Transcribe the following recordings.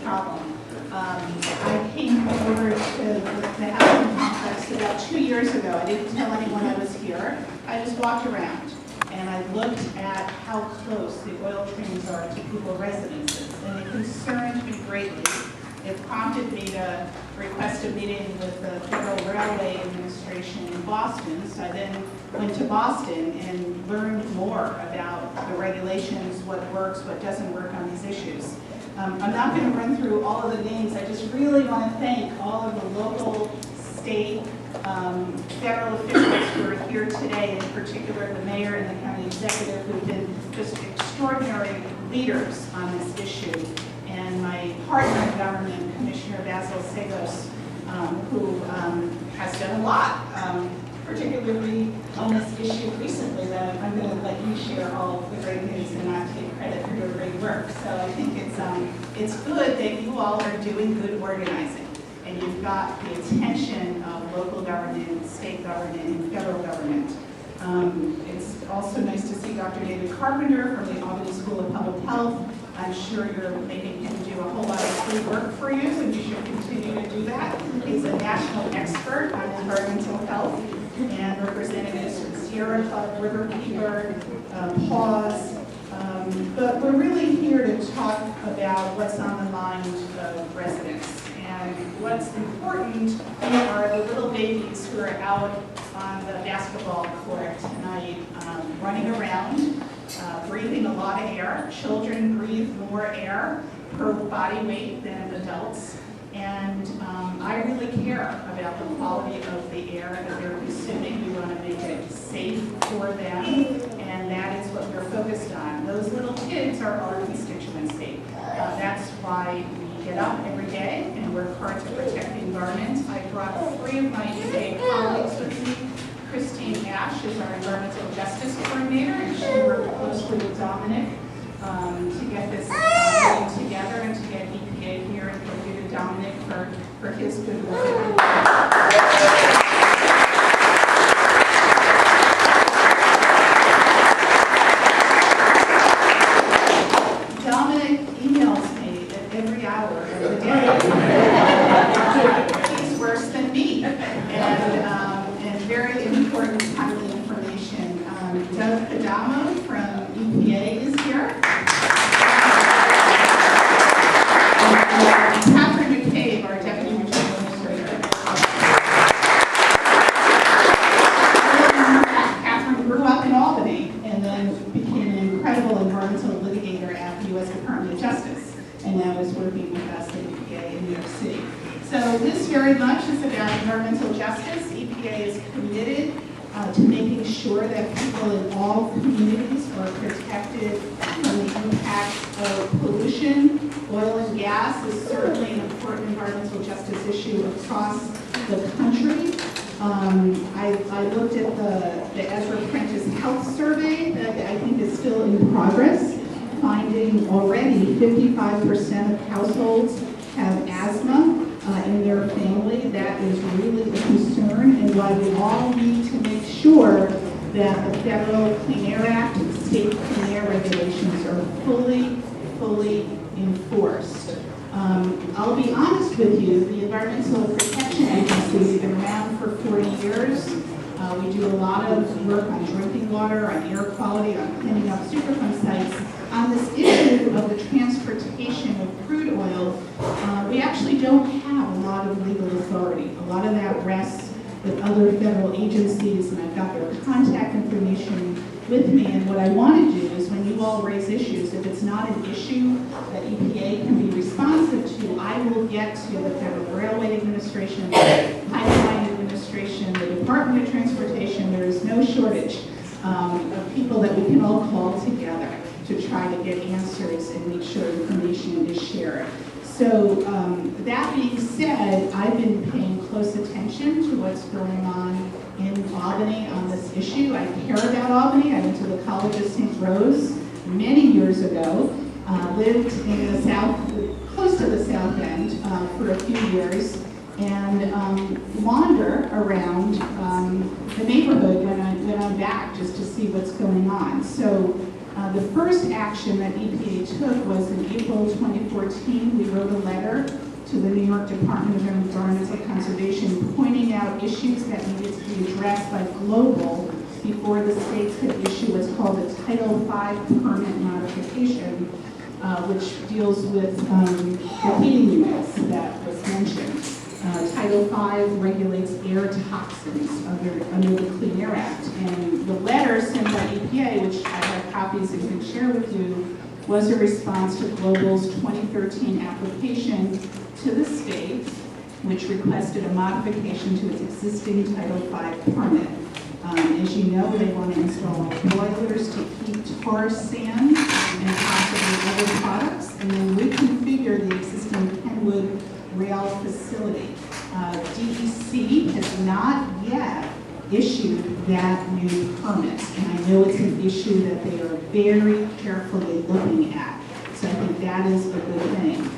problem. I came over to the housing complex about 2 years ago. I didn't tell anyone I was here. I just walked around and I looked at how close the oil trains are to people's residences, and it concerned me greatly. It prompted me to request a meeting with the Federal Railway Administration in Boston. So I then went to Boston and learned more about the regulations, what works, what doesn't work on these issues. I'm not going to run through all of the names. I just really want to thank all of the local, state, federal officials who are here today, in particular the mayor and the county executive, who've been just extraordinary leaders on this issue. And my partner in government, Commissioner Basil Segos, who has done a lot, particularly on this issue recently, that I'm going to let you share all of the great news and not take credit for your great work. So I think it's good that you all are doing good organizing, and you've got the attention of local government, state government, and federal government. It's also nice to see Dr. David Carpenter from the Albany School of Public Health. I'm sure you're making him do a whole lot of free work for you, so you should continue to do that. He's a national expert on environmental health, and representatives from Sierra Club, Riverkeeper, PAWS. But we're really here to talk about what's on the mind of residents. And what's important are the little babies who are out on the basketball court tonight, running around, breathing a lot of air. Children breathe more air per body weight than adults. And I really care about the quality of the air that they're consuming. We want to make it safe for them, and that is what we're focused on. Those little kids are our constituency. That's why we get up every day and work hard to protect the environment. I brought 3 of my EPA colleagues with me. Christine Ash is our environmental justice coordinator, and she worked closely with Dominic to get this meeting together and to get EPA here, and thank you to Dominic for his good work. Dominic emails me at every hour of the day. He's worse than me, and very important timely information. Doug Adamo from EPA is here. Catherine McCabe, our Deputy Regional Administrator. Catherine grew up in Albany and then became an incredible environmental litigator at the U.S. Department of Justice, and now is working with us at EPA in New York City. So this very much is about environmental justice. EPA is committed to making sure that people in all communities are protected from the impacts of pollution. Oil and gas is certainly an important environmental justice issue across the country. I looked at the Ezra Prentice Health Survey that I think is still in progress, finding already 55% of households have asthma in their family. That is really a concern, and why we all need to make sure that the Federal Clean Air Act and state clean air regulations are fully enforced. I'll be honest with you, the Environmental Protection Agency has been around for 40 years. We do a lot of work on drinking water, on air quality, on cleaning up Superfund sites. On this issue of the transportation of crude oil, we actually don't have a lot of legal authority. A lot of that rests with other federal agencies, and I've got their contact information with me. And what I want to do is, when you all raise issues, if it's not an issue that EPA can be responsive to, I will get to the Federal Railway Administration, the Pipeline Administration, the Department of Transportation. There is no shortage of people that we can all call together to try to get answers and make sure information is shared. So that being said, I've been paying close attention to what's going on in Albany on this issue. I care about Albany. I went to the College of St. Rose many years ago, lived in the south, close to the south end for a few years, and wander around the neighborhood when I'm back just to see what's going on. So The first action that EPA took was in April 2014. We wrote a letter to the New York Department of Environmental Conservation pointing out issues that needed to be addressed by Global before the states could issue what's called a Title V permit modification, which deals with the heating units that was mentioned. Title V regulates air toxins under the Clean Air Act. And the letter sent by EPA, which I have copies and can share with you, was a response to Global's 2013 application to the state, which requested a modification to its existing Title V permit. As you know, they want to install boilers to heat tar sand and possibly other products, and then reconfigure the existing Penwood rail facility. DEC has not yet issued that new permit, and I know it's an issue that they are very carefully looking at. So I think that is a good thing.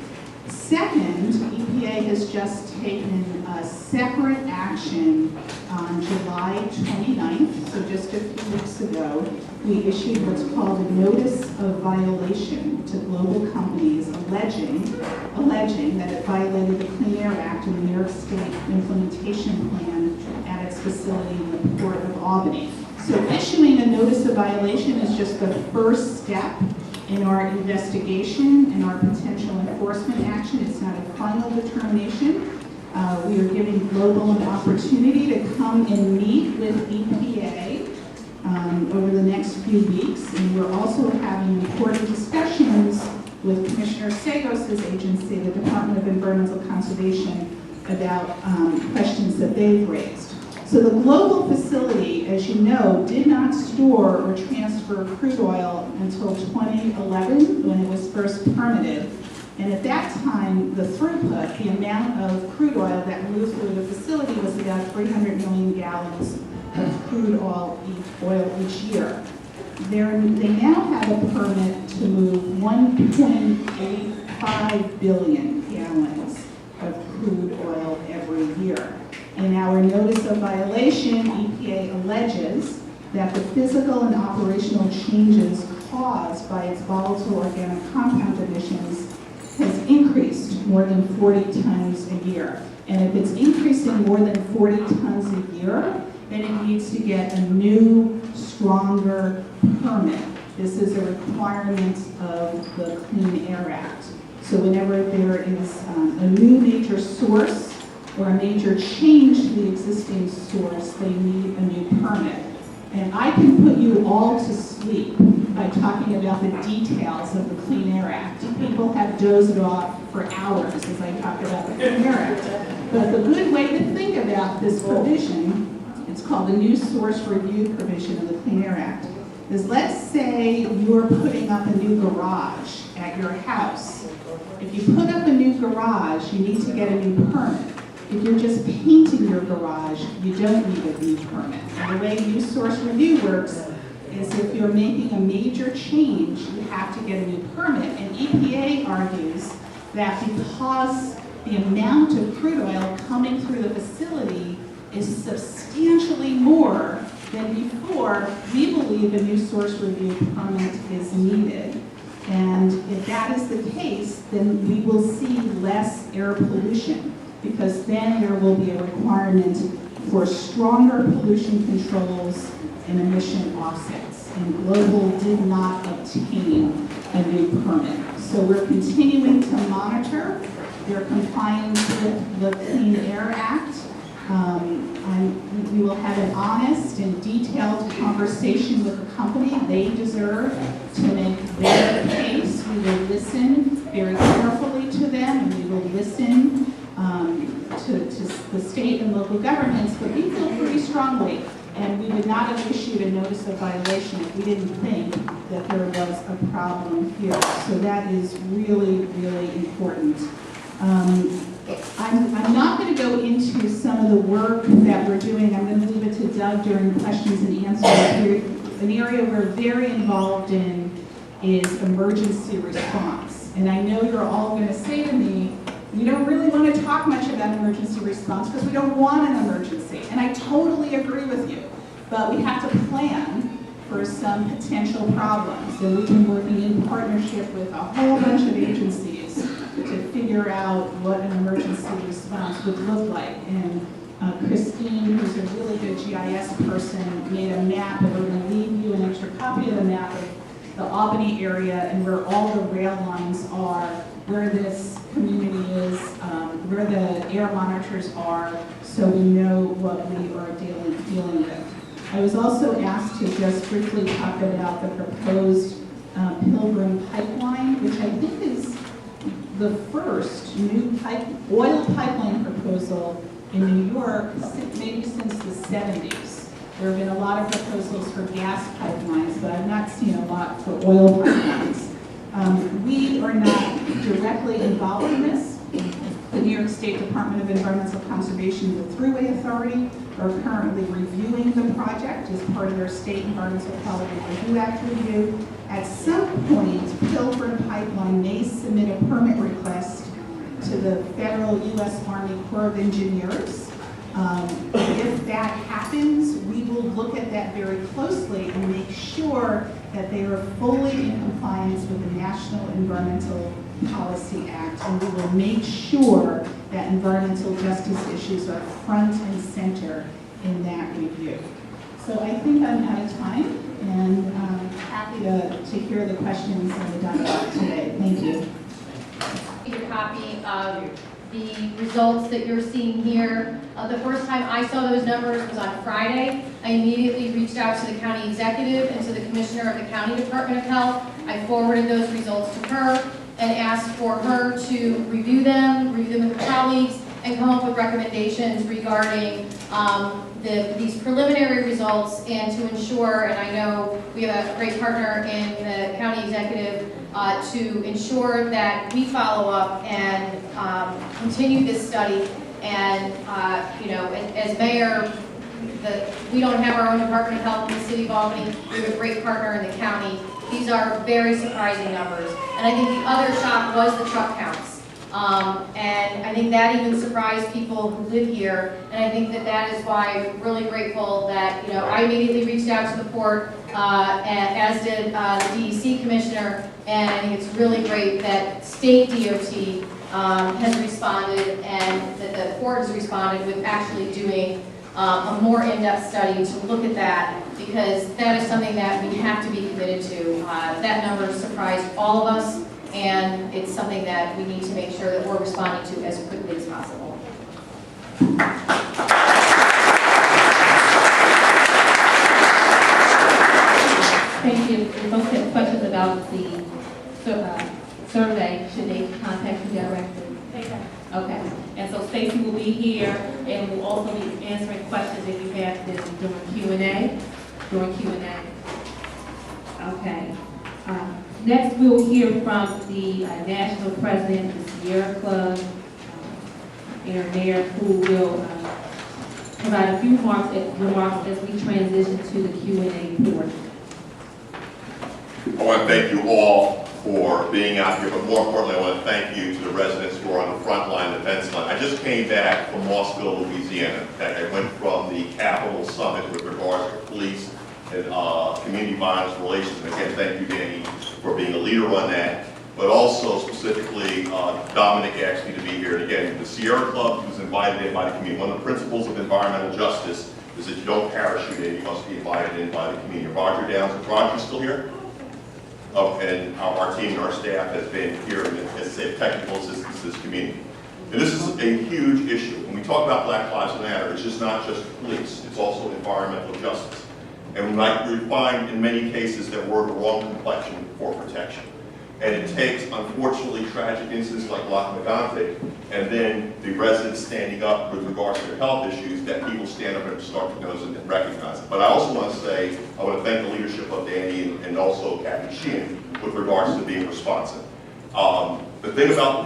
Second, EPA has just taken a separate action on July 29th, so just a few weeks ago. We issued what's called a notice of violation to global companies alleging that it violated the Clean Air Act and the New York State implementation plan at its facility in the Port of Albany. So issuing a notice of violation is just the first step in our investigation and our potential enforcement action. It's not a final determination. We are giving Global an opportunity to come and meet with EPA over the next few weeks, and we're also having important discussions with Commissioner Sagos' agency, the Department of Environmental Conservation, about questions that they've raised. So the Global facility, as you know, did not store or transfer crude oil until 2011 when it was first permitted. And at that time, the throughput, the amount of crude oil that moved through the facility was about 300 million gallons of crude oil each year. They now have a permit to move 1.85 billion gallons of crude oil every year. In our notice of violation, EPA alleges that the physical and operational changes caused by its volatile organic compound emissions has increased more than 40 tons a year. And if it's increasing more than 40 tons a year, then it needs to get a new, stronger permit. This is a requirement of the Clean Air Act. So whenever there is a new major source or a major change to the existing source, they need a new permit. And I can put you all to sleep by talking about the details of the Clean Air Act. People have dozed off for hours as I talk about the Clean Air Act. But the good way to think about this provision, it's called the New Source Review provision of the Clean Air Act, is let's say you're putting up a new garage at your house. If you put up a new garage, you need to get a new permit. If you're just painting your garage, you don't need a new permit. And the way New Source Review works is if you're making a major change, you have to get a new permit. And EPA argues that because the amount of crude oil coming through the facility is substantially more than before, we believe a New Source Review permit is needed. And if that is the case, then we will see less air pollution, because then there will be a requirement for stronger pollution controls and emission offsets. And Global did not obtain a new permit. So we're continuing to monitor their compliance with the Clean Air Act. We will have an honest and detailed conversation with the company. They deserve to make their case. We will listen very carefully to them, and we will listen to the state and local governments, but we feel pretty strongly, and we would not have issued a notice of violation if we didn't think that there was a problem here. So that is really, really important. I'm not going to go into some of the work that we're doing. I'm going to leave it to Doug during questions and answers. An area we're very involved in is emergency response. And I know you're all going to say to me, we don't really want to talk much about emergency response because we don't want an emergency. And I totally agree with you. But we have to plan for some potential problems. And we've been working in partnership with a whole bunch of agencies to figure out what an emergency response would look like. And Christine, who's a really good GIS person, made a map, and we're going to leave you an extra copy of the map of the Albany area and where all the rail lines are, where this community is, where the air monitors are, so we know what we are dealing with. I was also asked to just briefly talk about the proposed Pilgrim pipeline, which I think is the first new oil pipeline proposal in New York, maybe since the 70s. There have been a lot of proposals for gas pipelines, but I've not seen a lot for oil pipelines. We are not directly involved in this. The New York State Department of Environmental Conservation, the Thruway Authority, are currently reviewing the project as part of their State Environmental Quality Review Act review. At some point, Pilgrim Pipeline may submit a permit request to the federal U.S. Army Corps of Engineers. If that happens, we will look at that very closely and make sure that they are fully in compliance with the National Environmental Policy Act, and we will make sure that environmental justice issues are front and center in that review. So I think I'm out of time, and I'm happy to hear the questions and the dialogue today. Thank you. Your copy of the results that you're seeing here. The first time I saw those numbers was on Friday. I immediately reached out to the county executive and to the commissioner of the county department of health. I forwarded those results to her and asked for her to review them with her colleagues, and come up with recommendations regarding these preliminary results, and to ensure, and I know we have a great partner in the county executive, to ensure that we follow up and continue this study. And as mayor, we don't have our own Department of Health in the city of Albany. We have a great partner in the county. These are very surprising numbers. And I think the other shock was the truck counts. And I think that even surprised people who live here. And I think that is why I'm really grateful that, I immediately reached out to the port, as did the DEC commissioner. And I think it's really great that state DOT has responded, and that the port has responded with actually doing a more in-depth study to look at that, because that is something that we have to be committed to. That number surprised all of us, and it's something that we need to make sure that we're responding to as quickly as possible. Thank you. If folks have questions about the survey, should they contact you directly? Okay. And so Stacy will be here, and will also be answering questions that you have during Q&A. Okay. Next, we will hear from the national president of the Sierra Club, Aaron Mayer, who will provide a few remarks as we transition to the Q&A portion. I want to thank you all for being out here, but more importantly, I want to thank you to the residents who are on the front line, the defense line. I just came back from Mossville, Louisiana. I went from the Capitol Summit with regards to police and community violence relations. And again, thank you, Danny, for being a leader on that. But also specifically, Dominic asked me to be here. And again, the Sierra Club was invited in by the community. One of the principles of environmental justice is that you don't parachute in, you must be invited in by the community. Roger Downs, is Roger still here? Oh, and our team and our staff has been here as technical assistance to this community. And this is a huge issue. When we talk about Black Lives Matter, it's just not just police, it's also environmental justice. And we find in many cases that we're the wrong complexion for protection. And it takes, unfortunately, tragic incidents like Loch Meganthe, and then the residents standing up with regards to their health issues, that people stand up and start to notice and recognize it. But I also want to say, I want to thank the leadership of Danny and also Captain Sheehan with regards to being responsive. The thing about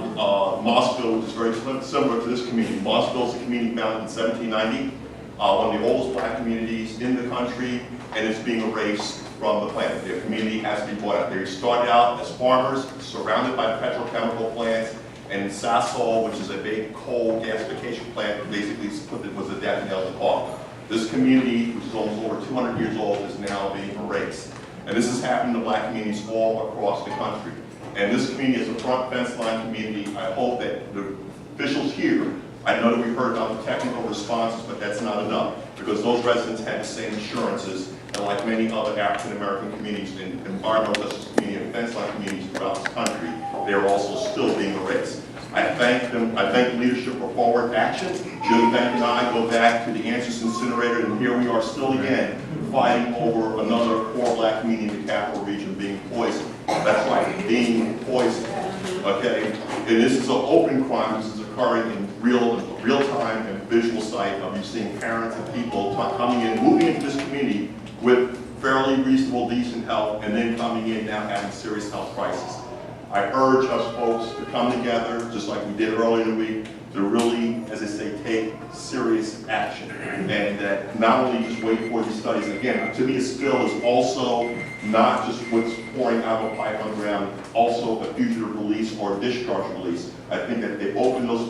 Mossville, which is very similar to this community, Mossville is a community founded in 1790, one of the oldest Black communities in the country, and it's being erased from the planet. Their community has to be brought up. They started out as farmers, surrounded by petrochemical plants, and in Sasol, which is a big coal gasification plant, basically was a death nail in the coffin. This community, which is almost over 200 years old, is now being erased. And this has happened to black communities all across the country. And this community is a front fence line community. I hope that the officials here, I know that we heard about the technical responses, but that's not enough, because those residents had the same assurances, and like many other African American communities and environmental justice community and fence line communities throughout this country, they are also still being erased. I thank them, I thank leadership for forward action. Jim Bank and I go back to the Answers incinerator, and here we are still again fighting over another poor black community in the capital region being poisoned. That's right, being poisoned. Okay? And this is an open crime. This is occurring in real time and visual sight of you seeing parents and people coming in, moving into this community with fairly reasonable, decent health, and then coming in now having serious health crisis. I urge us folks to come together, just like we did earlier in the week, to really, as I say, take serious action. And that not only just wait for these studies. And again, to me, a spill is also not just what's pouring out of a pipe on the ground, also a fugitive release or a discharge release. I think that they open those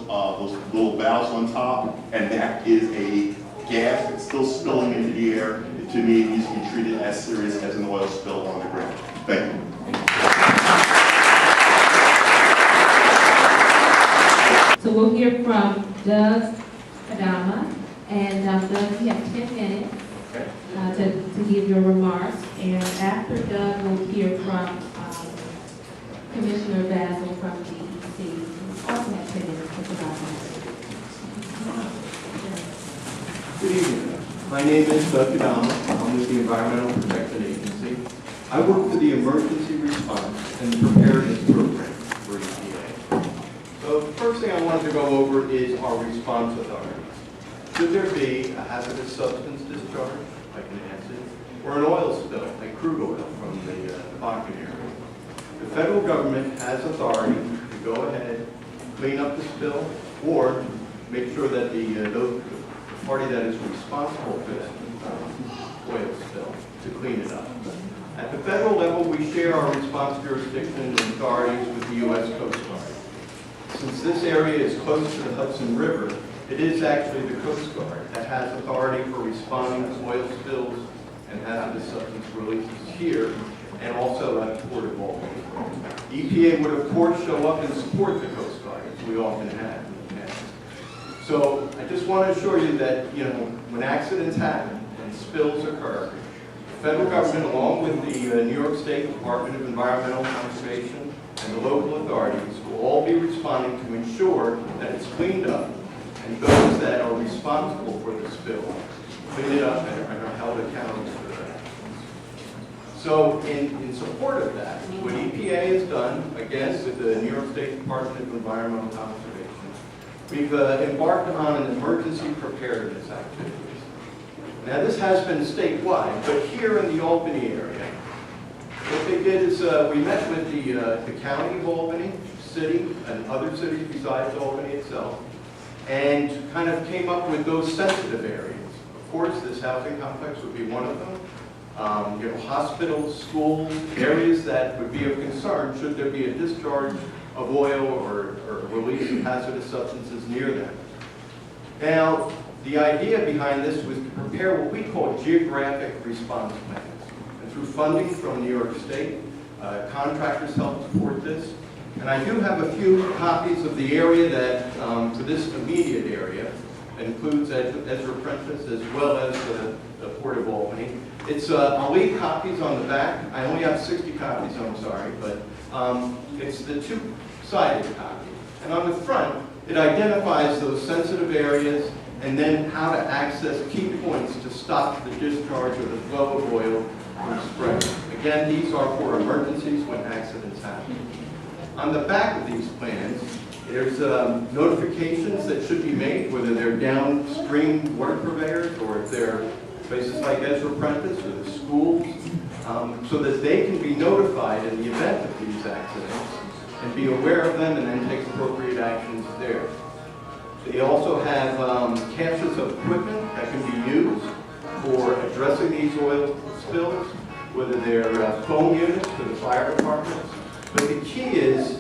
little valves on top, and that is a gas that's still spilling into the air. To me, it needs to be treated as serious as an oil spill on the ground. Thank you. So we'll hear from Doug Adama, and Doug, you have 10 minutes to give your remarks, and after Doug, we'll hear from Commissioner Basil from DEC. Also have 10 minutes to provide Good evening. My name is Doug Adama. I'm with the Environmental Protection Agency. I work for the Emergency Response and Preparedness Program for EPA. So the first thing I wanted to go over is our response authorities. Should there be a hazardous substance discharge, like an acid, or an oil spill, like crude oil from the Bakken area, the federal government has authority to go ahead, clean up the spill, or make sure that the party that is responsible for that oil spill to clean it up. At the federal level, we share our response jurisdiction and authorities with the U.S. Coast Guard. Since this area is close to the Hudson River, it is actually the Coast Guard that has authority for responding to oil spills and hazardous substance releases here, and also at Port of Albany. EPA would, of course, show up and support the Coast Guard, as we often have in the past. So I just want to assure you that, when accidents happen and spills occur, the federal government, along with the New York State Department of Environmental Conservation and the local authorities, will all be responding to ensure that it's cleaned up, and those that are responsible for the spill clean it up and are held accountable for that. So in support of that, what EPA has done, again with the New York State Department of Environmental Conservation, we've embarked on an emergency preparedness activities. Now this has been statewide, but here in the Albany area, what they did is we met with the county of Albany, city, and other cities besides Albany itself, and kind of came up with those sensitive areas. Of course, this housing complex would be one of them. Hospitals, schools, areas that would be of concern should there be a discharge of oil or release of hazardous substances near them. Now, the idea behind this was to prepare what we call geographic response plans. And through funding from New York State, contractors help support this. And I do have a few copies of the area that, for this immediate area, includes Ezra Prentice as well as the Port of Albany. I'll leave copies on the back. I only have 60 copies, I'm sorry, but it's the two-sided copy. And on the front, it identifies those sensitive areas and then how to access key points to stop the discharge or the flow of oil from spreading. Again, these are for emergencies when accidents happen. On the back of these plans, there's notifications that should be made, whether they're downstream water purveyors or if they're places like Ezra Prentice or the schools, so that they can be notified in the event of these accidents and be aware of them and then take appropriate actions there. They also have caches of equipment that can be used for addressing these oil spills, whether they're foam units for the fire departments. But the key is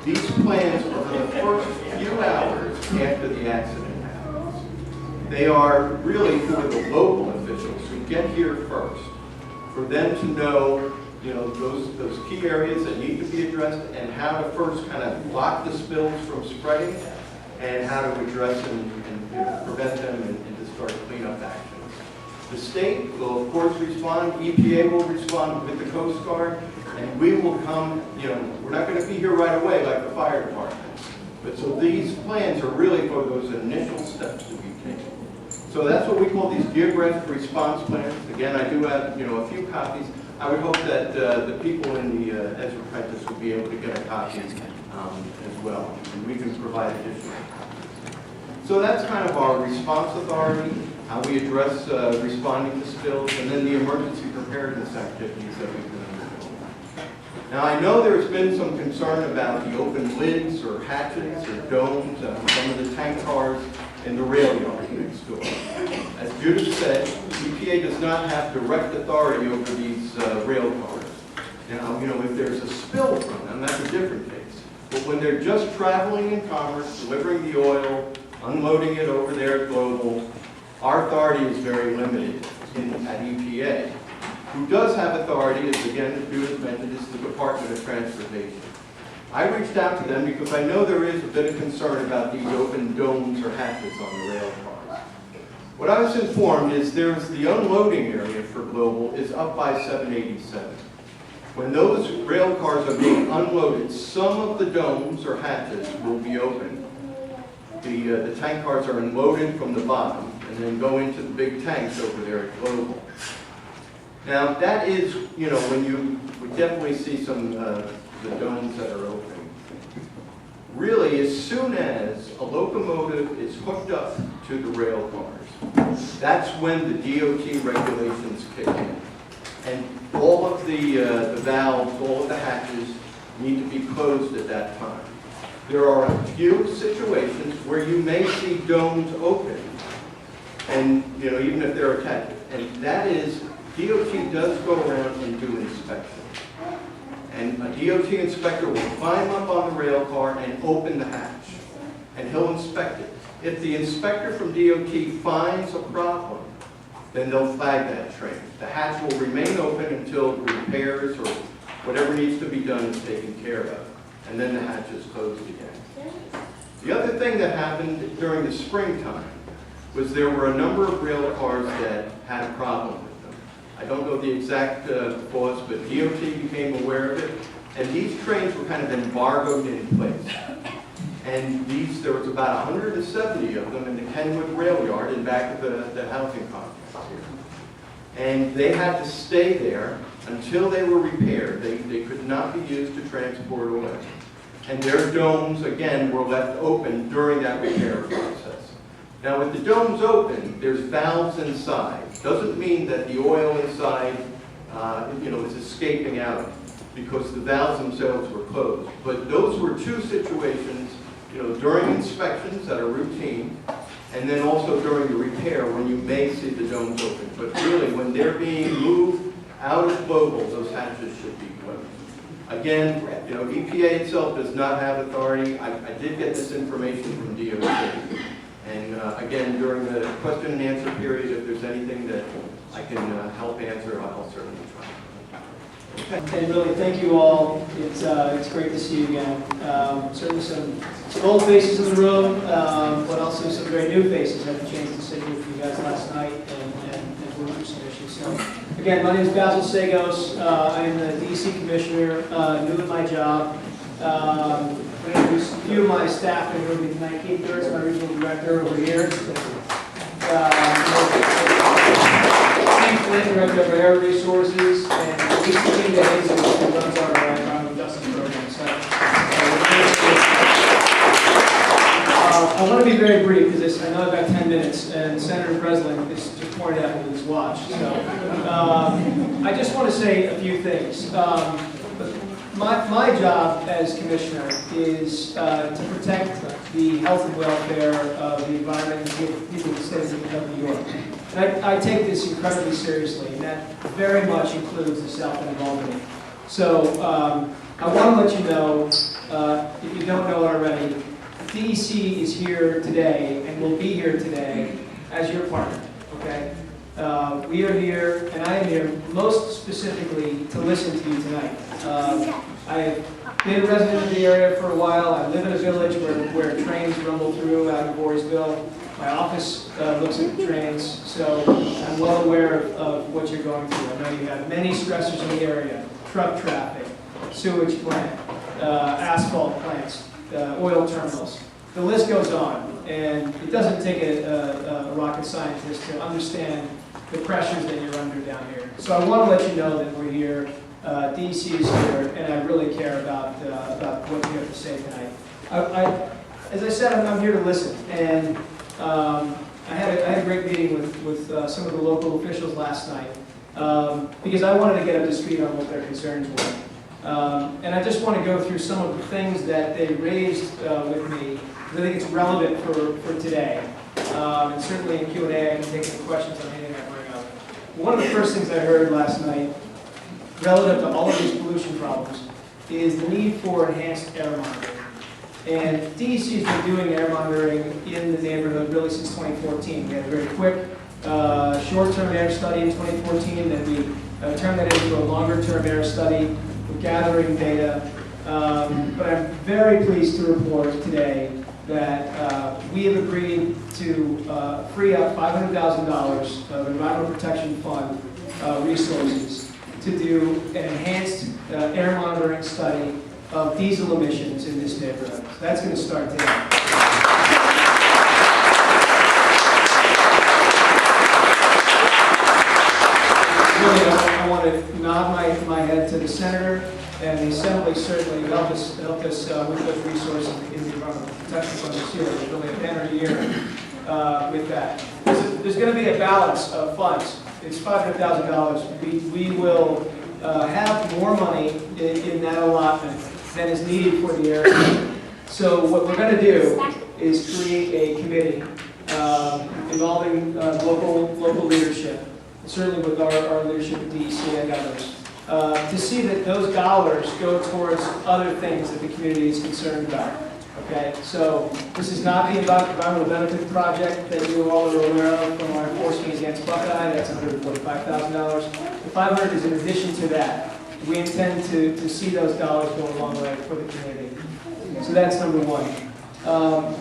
these plans are for the first few hours after the accident happens. They are really for the local officials who get here first, for them to know, you know, those key areas that need to be addressed and how to first kind of block the spills from spreading and how to address and prevent them and to start cleanup actions. The state will, of course, respond. EPA will respond with the Coast Guard, and we will come, you know, we're not going to be here right away like the fire department. But so these plans are really for those initial steps to be taken. So that's what we call these geographic response plans. Again, I do have, you know, a few copies. I would hope that the people in the Ezra Prentice will be able to get a copy as well, and we can provide additional copies. So that's kind of our response authority, how we address responding to spills, and then the emergency preparedness activities that we've been undertaking. Now, I know there's been some concern about the open lids or hatches or domes on some of the tank cars in the rail yard next door. As Judith said, EPA does not have direct authority over these rail cars. Now, you know, if there's a spill from them, that's a different case. But when they're just traveling in commerce, delivering the oil, unloading it over there at Global, our authority is very limited at EPA. Who does have authority, as again, as Judith mentioned, is the Department of Transportation. I reached out to them because I know there is a bit of concern about these open domes or hatches on the rail cars. What I was informed is there's the unloading area for Global is up by 787. When those rail cars are being unloaded, some of the domes or hatches will be open. The tank cars are unloaded from the bottom and then go into the big tanks over there at Global. Now that is, you know, when you would definitely see some the domes that are open. Really, as soon as a locomotive is hooked up to the rail cars, that's when the DOT regulations kick in. And all of the valves, all of the hatches need to be closed at that time. There are a few situations where you may see domes open, and you know, even if they're attached. And that is, DOT does go around and do inspections. And a DOT inspector will climb up on the rail car and open the hatch, and he'll inspect it. If the inspector from DOT finds a problem, then they'll flag that train. The hatch will remain open until repairs or whatever needs to be done is taken care of, and then the hatch is closed again. The other thing that happened during the springtime was there were a number of rail cars that had a problem with them. I don't know the exact cause, but DOT became aware of it, and these trains were kind of embargoed in place. And there was about 170 of them in the Kenwood Rail Yard in back of the housing complex here. And they had to stay there until they were repaired. They could not be used to transport oil. And their domes, again, were left open during that repair process. Now, with the domes open, there's valves inside. Doesn't mean that the oil inside, is escaping out because the valves themselves were closed. But those were two situations, during inspections that are routine, and then also during the repair when you may see the domes open. But really, when they're being moved out of Global, those hatches should be closed. Again, EPA itself does not have authority. I did get this information from DOT. And again, during the question and answer period, if there's anything that I can help answer, I'll certainly try. And really, thank you all. It's great to see you again. Certainly some old faces in the room, but also some very new faces. I had a chance to sit here with you guys last night and work through some issues. So, again, my name is Basil Sagos. I am the DEC Commissioner, new at my job. I'm going to introduce a few of my staff in the room tonight. Keith Durst, my Regional Director over here. Director of Air Resources, and Lisa Hayes, who runs our environmental justice program. So, I want to be very brief because I know I've got 10 minutes, and Senator Breslin just pointed out with his watch. So, I just want to say a few things. My job as Commissioner is to protect the health and welfare of the environment and the people of the state of New York. And I take this incredibly seriously, and that very much includes the South End of Albany. So I want to let you know, if you don't know it already, DEC is here today and will be here today as your partner, okay? We are here, and I am here most specifically to listen to you tonight. I have been a resident of the area for a while. I live in a village where trains rumble through out of Voorheesville. My office looks at the trains, so I'm well aware of what you're going through. I know you have many stressors in the area: truck traffic, sewage plant, asphalt plants, oil terminals. The list goes on, and it doesn't take a rocket scientist to understand the pressures that you're under down here. So I want to let you know that we're here, DEC is here, and I really care about what you have to say tonight. As I said, I'm here to listen, and I had a great meeting with some of the local officials last night, because I wanted to get up to speed on what their concerns were. And I just want to go through some of the things that they raised with me. I think it's relevant for today. And certainly in Q&A, I can take any questions on anything I bring up. One of the first things I heard last night, relative to all of these pollution problems, is the need for enhanced air monitoring. And DEC has been doing air monitoring in the neighborhood really since 2014. We had a very quick, short-term air study in 2014, then we turned that into a longer-term air study. We're gathering data. But I'm very pleased to report today that we have agreed to free up $500,000 of Environmental Protection Fund resources to do an enhanced air monitoring study of diesel emissions in this neighborhood. So that's going to start today. Really, I want to nod my head to the senator, and the Assembly certainly helped us with those resources in the Environmental Protection Fund this year. It was really a banner year with that. There's going to be a balance of funds. It's $500,000. We will have more money in that allotment than is needed for the area. So what we're going to do is create a committee involving local leadership, certainly with our leadership at DEC and others, to see that those dollars go towards other things that the community is concerned about. Okay, so this is not the environmental benefit project that you all are aware of from our enforcement against Buckeye. That's $145,000. The $500,000 is in addition to that. We intend to see those dollars go a long way for the community. So that's number one.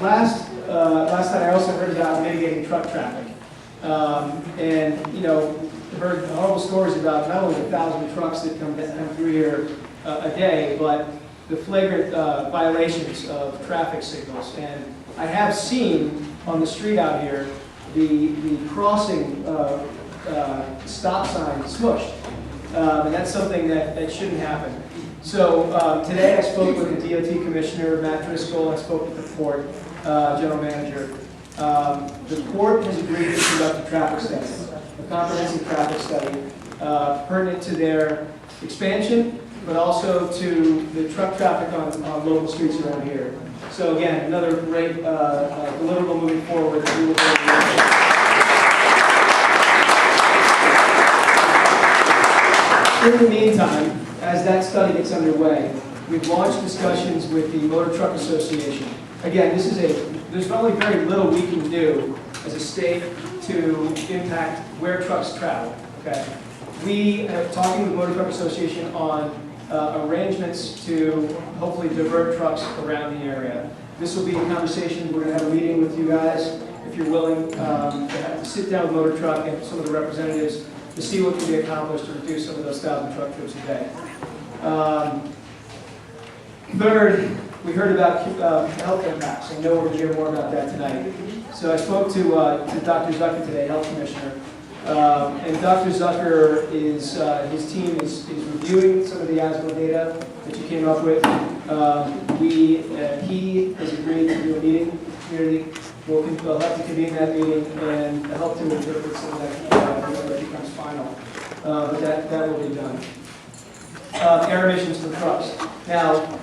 Last night I also heard about mitigating truck traffic. And, you know, I've heard horrible stories about not only the 1,000 trucks that come through here a day, but the flagrant violations of traffic signals. And I have seen on the street out here the crossing stop sign smushed. And that's something that shouldn't happen. So today I spoke with the DOT Commissioner, Matt Driscoll. I spoke with the Port General Manager. The Port has agreed to conduct a traffic study, a comprehensive traffic study, pertinent to their expansion, but also to the truck traffic on local streets around here. So again, another great deliverable moving forward that we will In the meantime, as that study gets underway, we've launched discussions with the Motor Truck Association. Again, there's only very little we can do as a state to impact where trucks travel. Okay, we are talking with the Motor Truck Association on arrangements to hopefully divert trucks around the area. This will be a conversation. We're going to have a meeting with you guys, if you're willing, to sit down with Motor Truck and some of the representatives to see what can be accomplished to reduce some of those 1,000 truck trips a day. Third, we heard about health impacts. I know we're going to hear more about that tonight. So I spoke to Dr. Zucker today, Health Commissioner. And Dr. Zucker his team is reviewing some of the asthma data that you came up with. He has agreed to do a meeting with the community. We'll have to convene that meeting and help to interpret some of that before it becomes final. But that will be done. Air emissions from trucks. Now,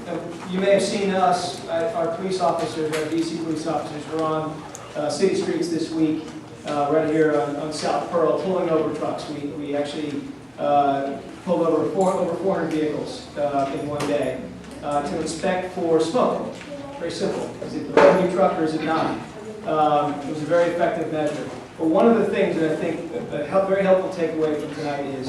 you may have seen us, our police officers, our DC police officers, were on city streets this week, right here on South Pearl, pulling over trucks. We actually pulled over 400 vehicles in one day to inspect for smoke. Very simple. Is it a revenue truck or is it not? It was a very effective measure. But one of the things that I think a very helpful takeaway from tonight is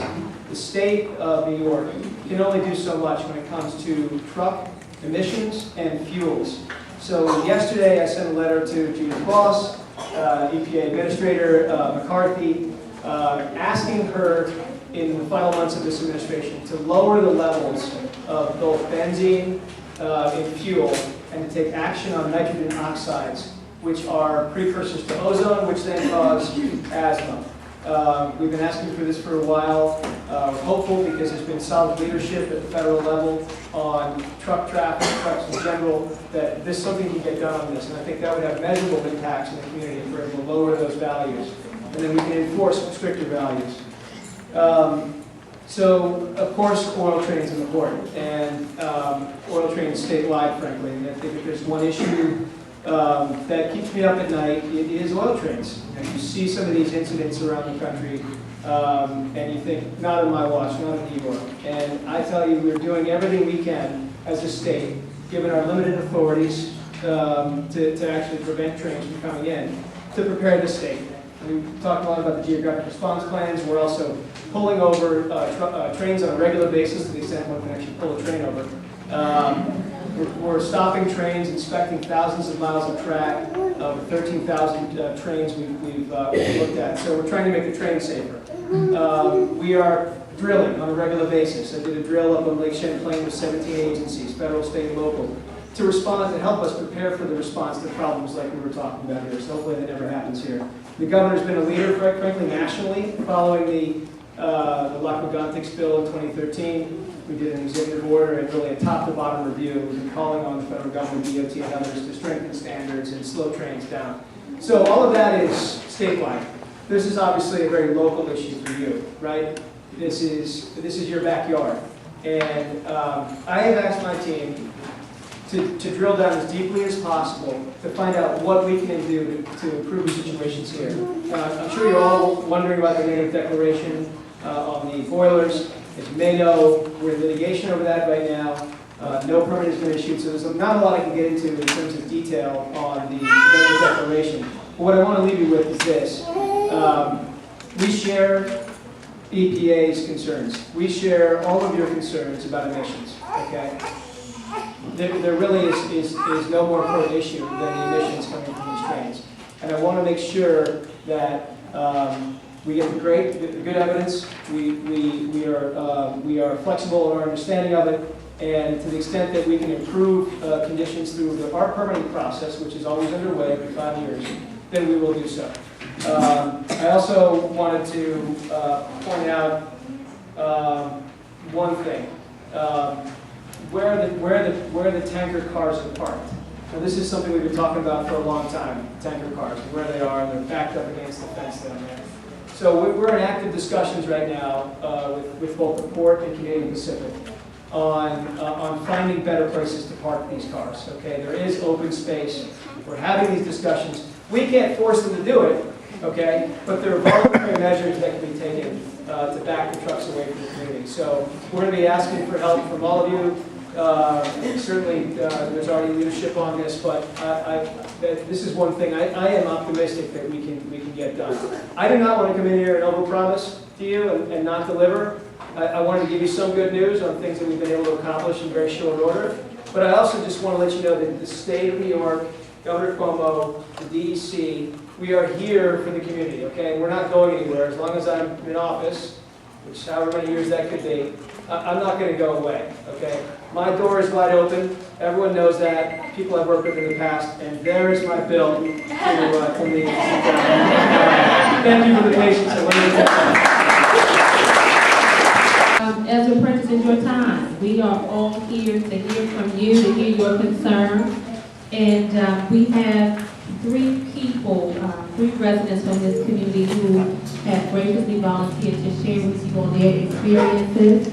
the state of New York can only do so much when it comes to truck emissions and fuels. So yesterday I sent a letter to Judith Ross, EPA Administrator McCarthy, asking her in the final months of this administration to lower the levels of both benzene in fuel and to take action on nitrogen oxides, which are precursors to ozone, which then cause asthma. We've been asking for this for a while. We're hopeful because there's been solid leadership at the federal level on truck traffic, trucks in general, that this something can get done on this. And I think that would have measurable impacts in the community if we're able to lower those values. And then we can enforce stricter values. So, of course, oil trains are important, and oil trains statewide, frankly. And I think if there's one issue that keeps me up at night, it is oil trains. And you see some of these incidents around the country, and you think, not on my watch, not in New York. And I tell you, we're doing everything we can as a state, given our limited authorities, to actually prevent trains from coming in, to prepare the state. We talked a lot about the geographic response plans. We're also pulling over trains on a regular basis to the extent one can actually pull a train over. We're stopping trains, inspecting thousands of miles of track, 13,000 trains we've looked at. So we're trying to make the train safer. We are drilling on a regular basis. I did a drill up on Lake Champlain with 17 agencies, federal, state, and local, to respond and help us prepare for the response to problems like we were talking about here. So hopefully that never happens here. The governor's been a leader, frankly, nationally, following the Lac-Megantic spill in 2013. We did an executive order and really a top-to-bottom review. We've been calling on the federal government, DOT, and others to strengthen standards and slow trains down. So all of that is statewide. This is obviously a very local issue for you, right? This is your backyard. And I have asked my team to drill down as deeply as possible to find out what we can do to improve situations here. I'm sure you're all wondering about the negative declaration on the boilers. As you may know, we're in litigation over that right now. No permit has been issued, so there's not a lot I can get into in terms of detail on the negative declaration. But what I want to leave you with is this. We share EPA's concerns. We share all of your concerns about emissions, okay? There really is no more important issue than the emissions coming from these trains. And I want to make sure that we get the good evidence, we are flexible in our understanding of it, and to the extent that we can improve conditions through our permitting process, which is always underway every 5 years, then we will do so. I also wanted to point out one thing. Where the tanker cars are parked. Now, this is something we've been talking about for a long time, tanker cars, where they are, and they're backed up against the fence down there. So we're in active discussions right now with both the port and Canadian Pacific on finding better places to park these cars. Okay, there is open space. We're having these discussions. We can't force them to do it, okay, but there are voluntary measures that can be taken to back the trucks away from the community. So we're going to be asking for help from all of you. Certainly, there's already leadership on this, but this is one thing I am optimistic that we can get done. I do not want to come in here and overpromise to you and not deliver. I wanted to give you some good news on things that we've been able to accomplish in very short order. But I also just want to let you know that the state of New York, Governor Cuomo, the DEC, we are here for the community, okay? We're not going anywhere. As long as I'm in office, which however many years that could be, I'm not going to go away, okay? My door is wide open. Everyone knows that. People I've worked with in the past, and there is my bill to leave. Thank you for the patience. As a purchase in your time, we are all here to hear from you, to hear your concerns. And we have 3 people, 3 residents from this community who have graciously volunteered to share with you on their experiences.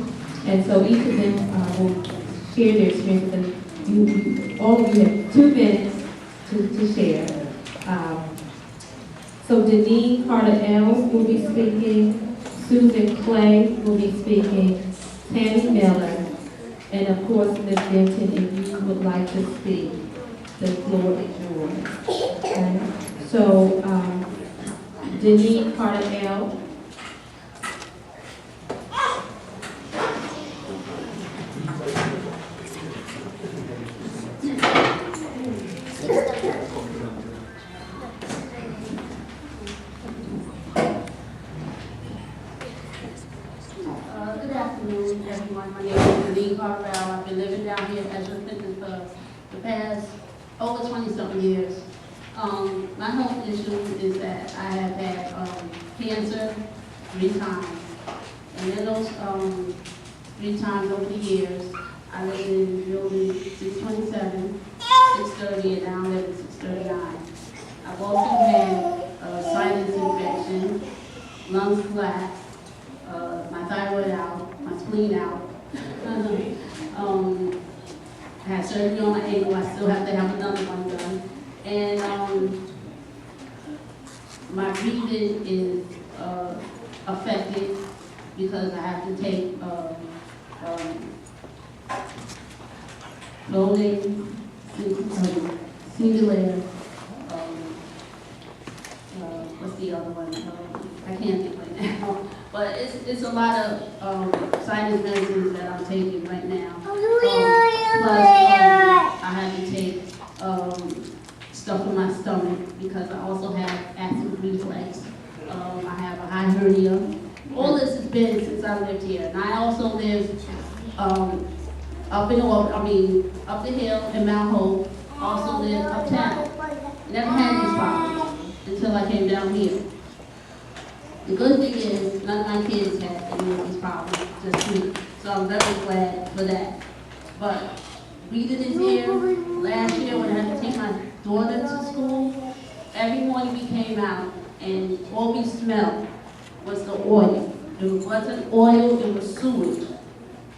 And so each of them will share their experiences. And all of you have 2 minutes to share. So Deneen Carter-Ells will be speaking. Susan Clay will be speaking. Tammy Miller. And of course, Ms. Denton, if you would like to speak, the floor is yours. Okay. So Denise Carter L. Good afternoon, everyone. My name is Denise Carter L. I've been living down here as a resident for the past over 20-something years. My health issue is that I have had cancer 3 times. And in those 3 times over the years, I lived in building 627, 630, and now I live in 639. I've also had sinus infection, lungs collapsed, my thyroid out, my spleen out. I had surgery on my ankle. I still have to have another one done. And my breathing is affected because I have to take loading, singular, what's the other one? I can't think right now. But it's a lot of sinus medicines that I'm taking right now. Plus, I have to take stuff in my stomach because I also have acid reflux. I have a high hernia. All this has been since I lived here. And I also live up the hill in Mount Hope. Also live uptown. Never had these problems until I came down here. The good thing is, none of my kids had any of these problems, just me. So I'm very glad for that. But breathing is here. Last year when I had to take my daughter to school, every morning we came out and all we smelled was the oil. It wasn't oil, it was sewage.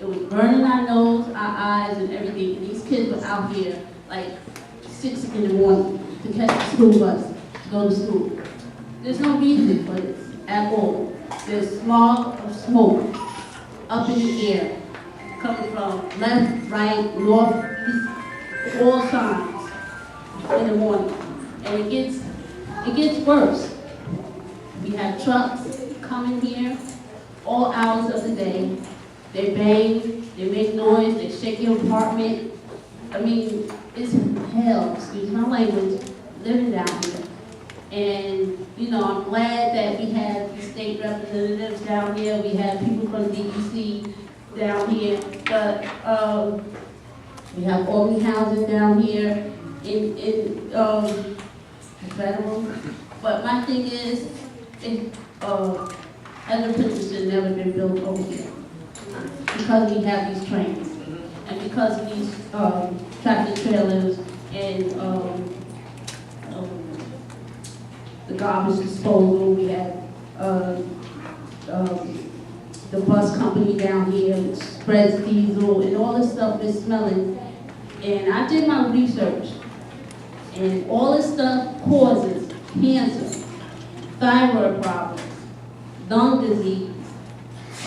It was burning our nose, our eyes, and everything. And these kids were out here like 6 in the morning to catch the school bus to go to school. There's no reason for this at all. There's smog of smoke up in the air, coming from left, right, north, east, all sides in the morning. And it gets worse. We have trucks coming here all hours of the day. They bang, they make noise, they shake your apartment. I mean, it's hell, excuse my language, living down here. And, you know, I'm glad that we have the state representatives down here. We have people from DEC down here. But we have Albany housing down here in federal. But my thing is, other places should never been built over here. Because we have these trains. And because of these tractor trailers and the garbage disposal, we have the bus company down here, which spreads diesel, and all this stuff is smelling. And I did my research, and all this stuff causes cancer, thyroid problems, lung disease,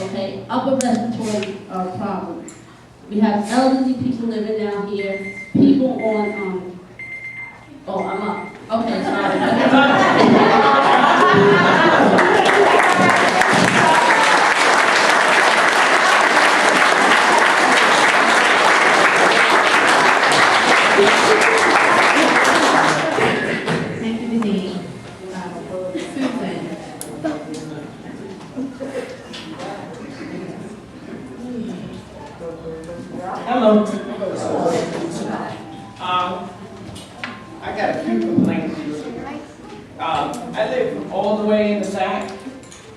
okay, upper respiratory problems. We have elderly people living down here, people on, oh, I'm up. Okay, sorry. Thank you, Denise. Susan. Hello. I got a few complaints. I live all the way in the back.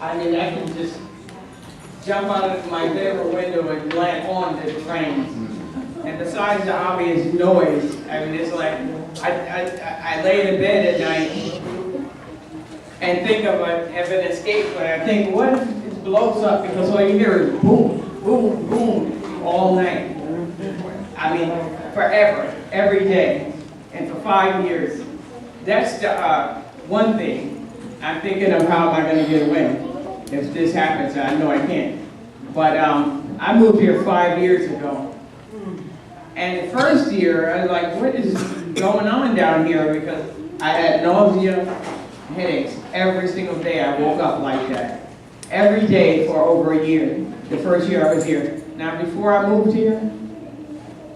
I mean, I can just jump out of my bedroom window and land on the trains. And besides the obvious noise, I mean, it's like, I lay in bed at night and think of an escape plan. I think, what if it blows up? Because all you hear is boom, boom, boom, all night. I mean, forever, every day, and for 5 years. That's the one thing. I'm thinking of how am I going to get away if this happens. I know I can't. But I moved here 5 years ago. And the first year, I was like, what is going on down here? Because I had nausea, headaches every single day. I woke up like that. Every day for over a year, the first year I was here. Now, before I moved here,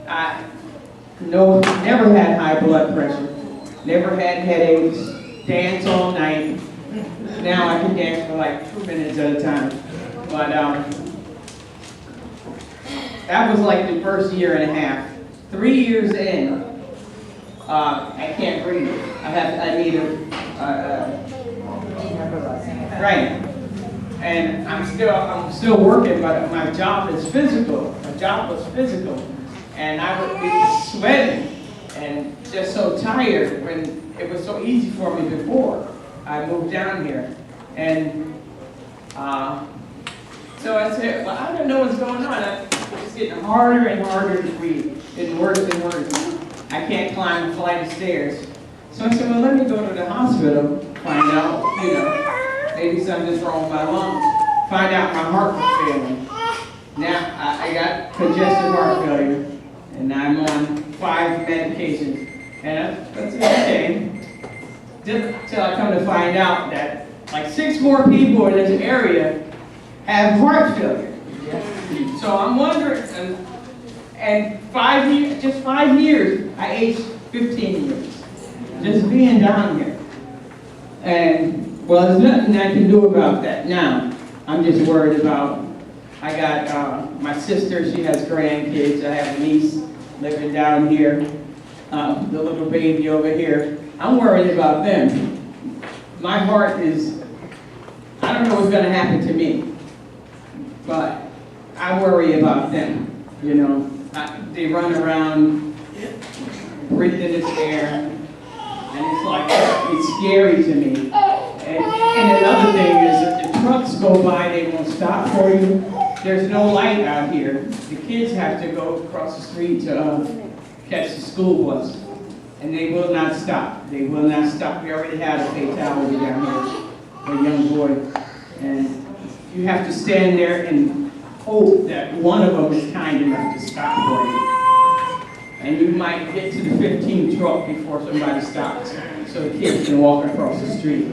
I never had high blood pressure, never had headaches, dance all night. Now I can dance for like 2 minutes at a time. But that was like the first year and a half. 3 years in, I can't breathe. I need a right. And I'm still working, but my job is physical. My job was physical. And I would be sweating and just so tired when it was so easy for me before I moved down here. And so I said, well, I don't know what's going on. It's getting harder and harder to breathe. It's worse and worse. I can't climb a flight of stairs. So I said, well, let me go to the hospital, find out, maybe something's wrong with my lungs. Find out my heart was failing. Now, I got congestive heart failure, and I'm on 5 medications. And that's okay. Till I come to find out that like 6 more people in this area have heart failure. So I'm wondering, and 5 years, just 5 years, I aged 15 years, just being down here. And, well, there's nothing I can do about that now. I'm just worried about, I got my sister, she has grandkids, I have a niece living down here, the little baby over here. I'm worried about them. My heart is, I don't know what's gonna happen to me, but I worry about them, They run around, breathing this air, and it's like, it's scary to me. And another thing is that the trucks go by, they won't stop for you. There's no light out here. The kids have to go across the street to catch the school bus, and they will not stop. They will not stop. We already had a fatality down here, a young boy, and you have to stand there and hope that one of them is kind enough to stop for you. And you might get to the 15th truck before somebody stops, so the kids can walk across the street.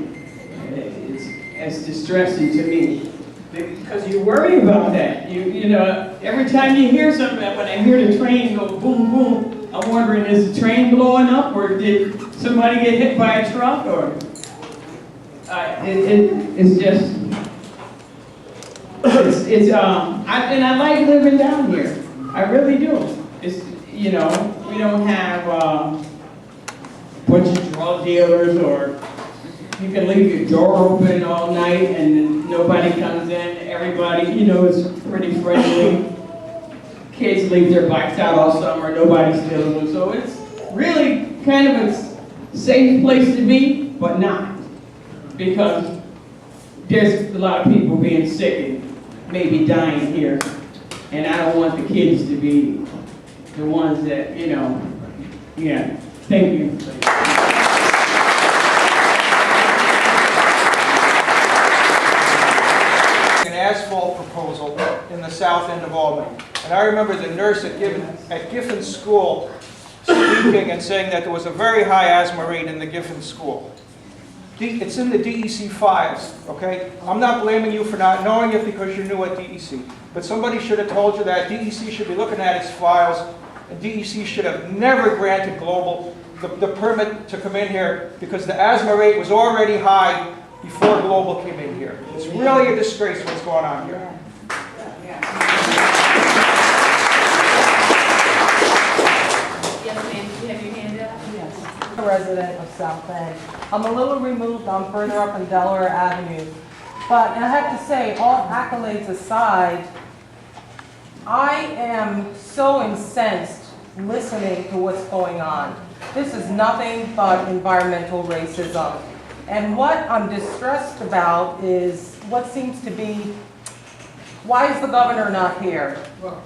It's distressing to me, because you worry about that. Every time you hear something, when I hear the train go boom, boom, I'm wondering, is the train blowing up, or did somebody get hit by a truck, or it's just, and I like living down here. I really do. It's, we don't have a bunch of drug dealers, or you can leave your door open all night and nobody comes in. Everybody, is pretty friendly. Kids leave their bikes out all summer, nobody steals them. So it's really kind of a safe place to be, but not. Because there's a lot of people being sick and maybe dying here. And I don't want the kids to be the ones that, yeah. Thank you. An asphalt proposal in the south end of Albany. And I remember the nurse at Giffen School speaking and saying that there was a very high asthma rate in the Giffen School. It's in the DEC files, okay? I'm not blaming you for not knowing it because you're new at DEC. But somebody should have told you that. DEC should be looking at its files. And DEC should have never granted Global the permit to come in here because the asthma rate was already high before Global came in here. It's really a disgrace what's going on here. Yes, ma'am, you have your hand up? Yes. A resident of South End. I'm a little removed, I'm further up on Delaware Avenue. But I have to say, all accolades aside, I am so incensed listening to what's going on. This is nothing but environmental racism. And what I'm distressed about is what seems to be, why is the governor not here?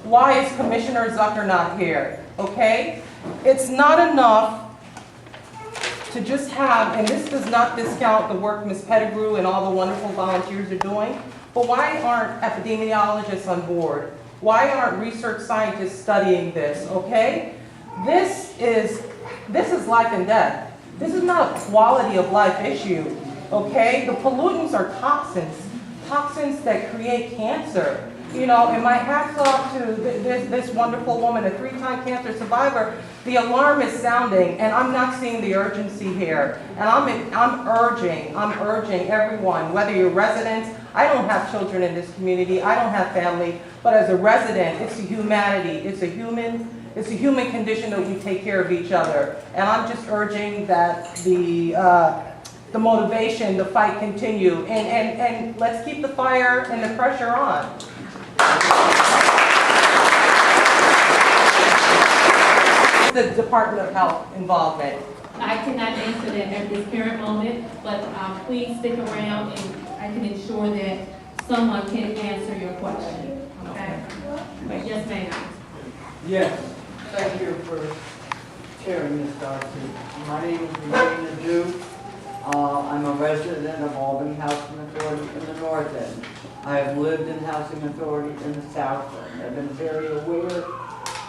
Why is Commissioner Zucker not here? Okay? It's not enough to just have, and this does not discount the work Ms. Pettigrew and all the wonderful volunteers are doing, but why aren't epidemiologists on board? Why aren't research scientists studying this, okay? This is life and death. This is not a quality of life issue. okay? The pollutants are toxins, toxins that create cancer. You know, and my hat's off to this wonderful woman, a 3-time cancer survivor. The alarm is sounding, and I'm not seeing the urgency here. And I'm urging everyone, whether you're residents, I don't have children in this community, I don't have family, but as a resident, it's a humanity, it's a human condition that we take care of each other. And I'm just urging that the motivation, the fight continue, and let's keep the fire and the pressure on. The Department of Health involvement. I cannot answer that at this current moment, but please stick around and I can ensure that someone can answer your question, okay? Yes, ma'am. Yes, thank you for chairing this, Darcy. My name is Regina Dew. I'm a resident of Albany Housing Authority in the North End. I have lived in Housing Authority in the South End. I've been very aware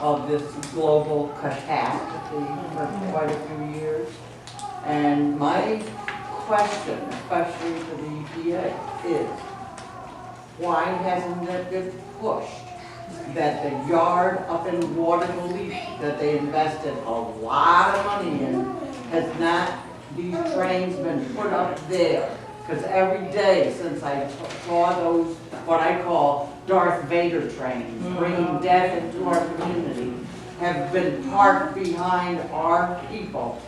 of this global catastrophe for quite a few years. And my question, especially to the EPA, is why hasn't it been pushed that the yard up in Waterloo that they invested a lot of money in has not, these trains been put up there? Because every day since I saw those, what I call Darth Vader trains, bringing death into our community, have been parked behind our people.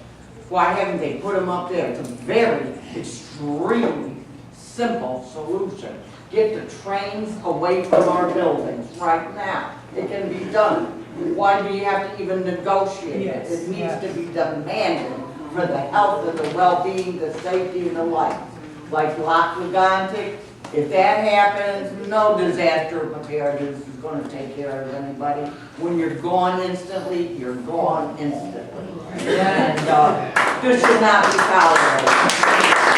Why haven't they put them up there? It's a very extremely simple solution. Get the trains away from our buildings right now. It can be done. Why do you have to even negotiate it? It needs to be demanded for the health and the well-being, the safety and the life. Like Loch Legantic, if that happens, no disaster preparedness is going to take care of anybody. When you're gone instantly, you're gone instantly. And this should not be tolerated.